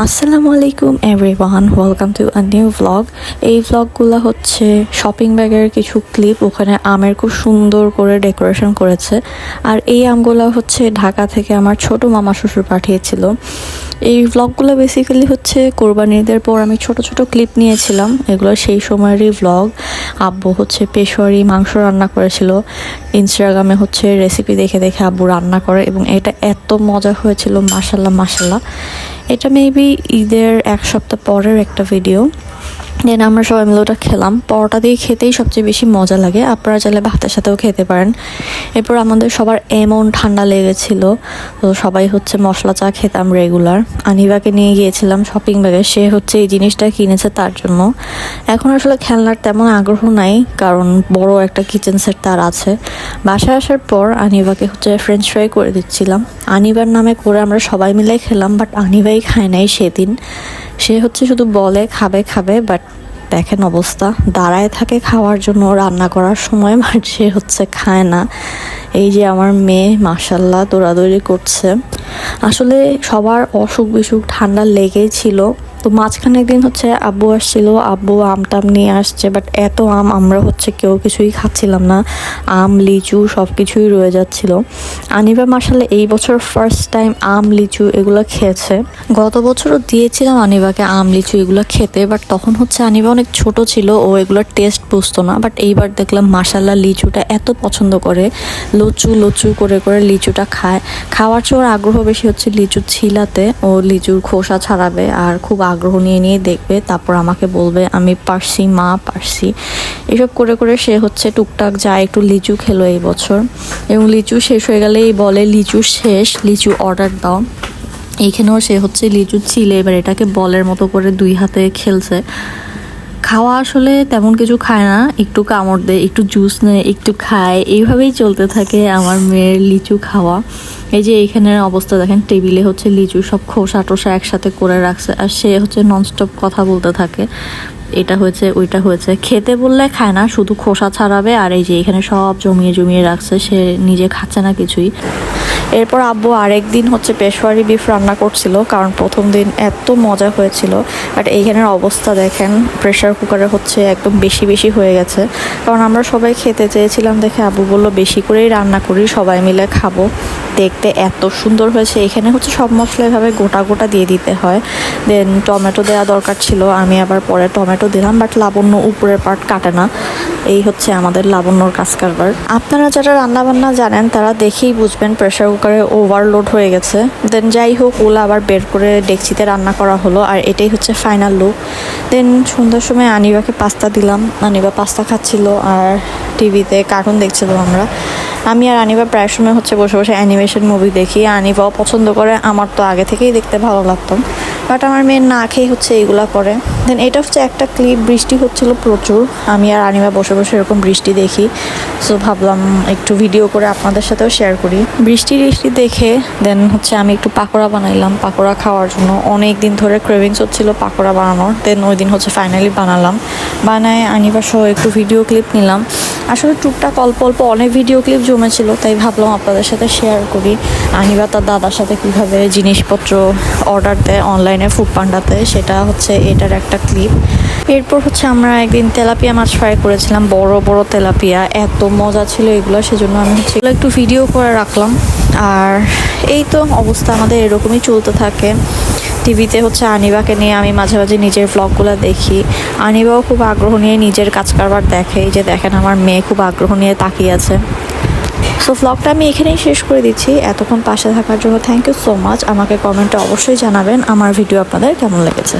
আসসালামু আলাইকুম everyone, welcome to a new vlog. এই ভ্লগগুলো হচ্ছে শপিং ব্যাগের কিছু ক্লিপ। ওখানে আমের খুব সুন্দর করে ডেকোরেশন করেছে। আর এই আমগুলো হচ্ছে ঢাকা থেকে আমার ছোট মামা শ্বশুর পাঠিয়েছিল। এই ভ্লগগুলো বেসিক্যালি হচ্ছে কোরবানি ঈদের পর আমি ছোট ছোট ক্লিপ নিয়েছিলাম। এগুলো সেই সময়েরই ভ্লগ। আব্বু হচ্ছে পেশোয়ারি মাংস রান্না করেছিল। ইনস্টাগ্রামে হচ্ছে রেসিপি দেখে দেখে আব্বু রান্না করে এবং এটা এত মজা হয়েছিল, মাশাল্লাহ মাশাল্লাহ। এটা মেবি ঈদের এক সপ্তাহ পরের একটা ভিডিও। দেন আমরা সবাই মিলে ওটা খেলাম। পরোটা দিয়ে খেতেই সবচেয়ে বেশি মজা লাগে, আপনারা চাইলে ভাতের সাথেও খেতে পারেন। এরপর আমাদের সবার এমন ঠান্ডা লেগেছিল, তো সবাই হচ্ছে মশলা চা খেতাম রেগুলার। আনিবাকে নিয়ে গিয়েছিলাম শপিং ব্যাগে, সে হচ্ছে এই জিনিসটা কিনেছে তার জন্য। এখন আসলে খেলনার তেমন আগ্রহ নাই, কারণ বড় একটা কিচেন সেট তার আছে। বাসায় আসার পর আনিবাকে হচ্ছে ফ্রেঞ্চ ফ্রাই করে দিচ্ছিলাম। আনিবার নামে করে আমরা সবাই মিলে খেলাম, বাট আনিবাই খায় নাই সেদিন। সে হচ্ছে শুধু বলে খাবে খাবে, বাট দেখেন অবস্থা, দাঁড়ায় থাকে খাওয়ার জন্য রান্না করার সময়, বাট সে হচ্ছে খায় না। এই যে আমার মেয়ে মাশাল্লাহ দৌড়াদৌড়ি করছে। আসলে সবার অসুখ বিসুখ ঠান্ডা লেগেই ছিল। তো মাঝখানে একদিন হচ্ছে আব্বু আসছিল, আব্বু আম টাম নিয়ে আসছে, বাট এত আম আমরা হচ্ছে কেউ কিছুই খাচ্ছিলাম না। আম লিচু সব কিছুই রয়ে যাচ্ছিল। আনিবা মাশাল্লাহ এই বছর ফার্স্ট টাইম আম লিচু এগুলো খেয়েছে। গত বছরও দিয়েছিলাম আনিবাকে আম লিচু এগুলো খেতে, বাট তখন হচ্ছে আনিবা অনেক ছোট ছিল, ও এগুলোর টেস্ট বুঝতো না। বাট এইবার দেখলাম মাশাল্লাহ লিচুটা এত পছন্দ করে, লচু লচু করে করে লিচুটা খায়। খাওয়ার চেয়ে ওর আগ্রহ বেশি হচ্ছে লিচু ছিলাতে। ও লিচুর খোসা ছাড়াবে আর খুব আগ্রহ নিয়ে নিয়ে দেখবে, তারপর আমাকে বলবে আমি পারছি মা, পারছি। এসব করে করে সে হচ্ছে টুকটাক যায় একটু লিচু খেলো এই বছর। এবং লিচু শেষ হয়ে গেলেই বলে লিচু শেষ, লিচু অর্ডার দাও। এইখানেও সে হচ্ছে লিচু ছিলে, এবার এটাকে বলের মতো করে দুই হাতে খেলছে। খাওয়া আসলে তেমন কিছু খায় না, একটু কামড় দেয়, একটু জুস নেয়, একটু খায়, এইভাবেই চলতে থাকে আমার মেয়ের লিচু খাওয়া। এই যে এইখানের অবস্থা দেখেন, টেবিলে হচ্ছে লিচু সব খোসা টোসা একসাথে করে রাখছে, আর সে হচ্ছে ননস্টপ কথা বলতে থাকে, এটা হয়েছে ওইটা হয়েছে। খেতে বললে খায় না, শুধু খোসা ছাড়াবে। আর এই যে এখানে সব জমিয়ে জমিয়ে রাখছে, সে নিজে খাচ্ছে না কিছুই। এরপর আব্বু আরেকদিন হচ্ছে পেশোয়ারি বিফ রান্না করছিল, কারণ প্রথম দিন এত মজা হয়েছিল। বাট এইখানের অবস্থা দেখেন, প্রেশার কুকারে হচ্ছে একদম বেশি বেশি হয়ে গেছে। কারণ আমরা সবাই খেতে চেয়েছিলাম দেখে আব্বু বললো বেশি করেই রান্না করি, সবাই মিলে খাবো। দেখতে এত সুন্দর হয়েছে। এখানে হচ্ছে সব মশলা এভাবে গোটা গোটা দিয়ে দিতে হয়। দেন টমেটো দেওয়া দরকার ছিল, আমি আবার পরে টমেটো দিলাম, বাট লাবণ্য উপরের পার্ট কাটে না। এই হচ্ছে আমাদের লাবণ্যর কাজ কারবার। আপনারা যারা রান্নাবান্না জানেন তারা দেখেই বুঝবেন প্রেশার কুকারে ওভারলোড হয়ে গেছে। দেন যাই হোক, ওলা আবার বের করে ডেকচিতে রান্না করা হলো, আর এটাই হচ্ছে ফাইনাল লুক। দেন সন্ধ্যার সময় আনিবাকে পাস্তা দিলাম, আনিবা পাস্তা খাচ্ছিল আর টিভিতে কার্টুন দেখছিল। আমি আর আনিবা প্রায় সময় হচ্ছে বসে বসে অ্যানিমেশন মুভি দেখি। আনিবাও পছন্দ করে, আমার তো আগে থেকেই দেখতে ভালো লাগতো, বাট আমার মেয়ের না খেয়ে হচ্ছে এইগুলা করে। দেন এটা হচ্ছে একটা ক্লিপ, বৃষ্টি হচ্ছিল প্রচুর, আমি আর আনিবা বসে বসে এরকম বৃষ্টি দেখি। সো ভাবলাম একটু ভিডিও করে আপনাদের সাথেও শেয়ার করি। বৃষ্টি দেখে দেন হচ্ছে আমি একটু পাকোড়া বানাইলাম পাকোড়া খাওয়ার জন্য। অনেক দিন ধরে ক্রেভিংস হচ্ছিল পাকোড়া বানানোর। দেন ওই দিন হচ্ছে ফাইনালি বানালাম। বানায় আনিবা সহ একটু ভিডিও ক্লিপ নিলাম। আসলে টুকটাক অল্প অল্প অনেক ভিডিও ক্লিপ জমেছিল, তাই ভাবলাম আপনাদের সাথে শেয়ার করি আনিবা তার দাদার সাথে কীভাবে জিনিসপত্র অর্ডার দেয় অনলাইনে ফুড পান্ডাতে, সেটা হচ্ছে এটার একটা ক্লিপ। এরপর হচ্ছে আমরা একদিন তেলাপিয়া মাছ ফ্রাই করেছিলাম, বড় বড় তেলাপিয়া, এত মজা ছিল এগুলো, সেজন্য আমি হচ্ছে একটু ভিডিও করে রাখলাম। আর এই তো অবস্থা আমাদের এরকমই চলতে থাকে। টিভিতে হচ্ছে আনিবাকে নিয়ে আমি মাঝে মাঝে নিজের ভ্লগগুলো দেখি। আনিবাও খুব আগ্রহ নিয়ে নিজের কাজ কারবার দেখে। এই যে দেখেন আমার মেয়ে খুব আগ্রহ নিয়ে তাকিয়ে আছে। সো ভ্লগটা আমি এখানেই শেষ করে দিচ্ছি। এতক্ষণ পাশে থাকার জন্য থ্যাংক ইউ সো মাচ। আমাকে কমেন্টে অবশ্যই জানাবেন আমার ভিডিও আপনাদের কেমন লেগেছে।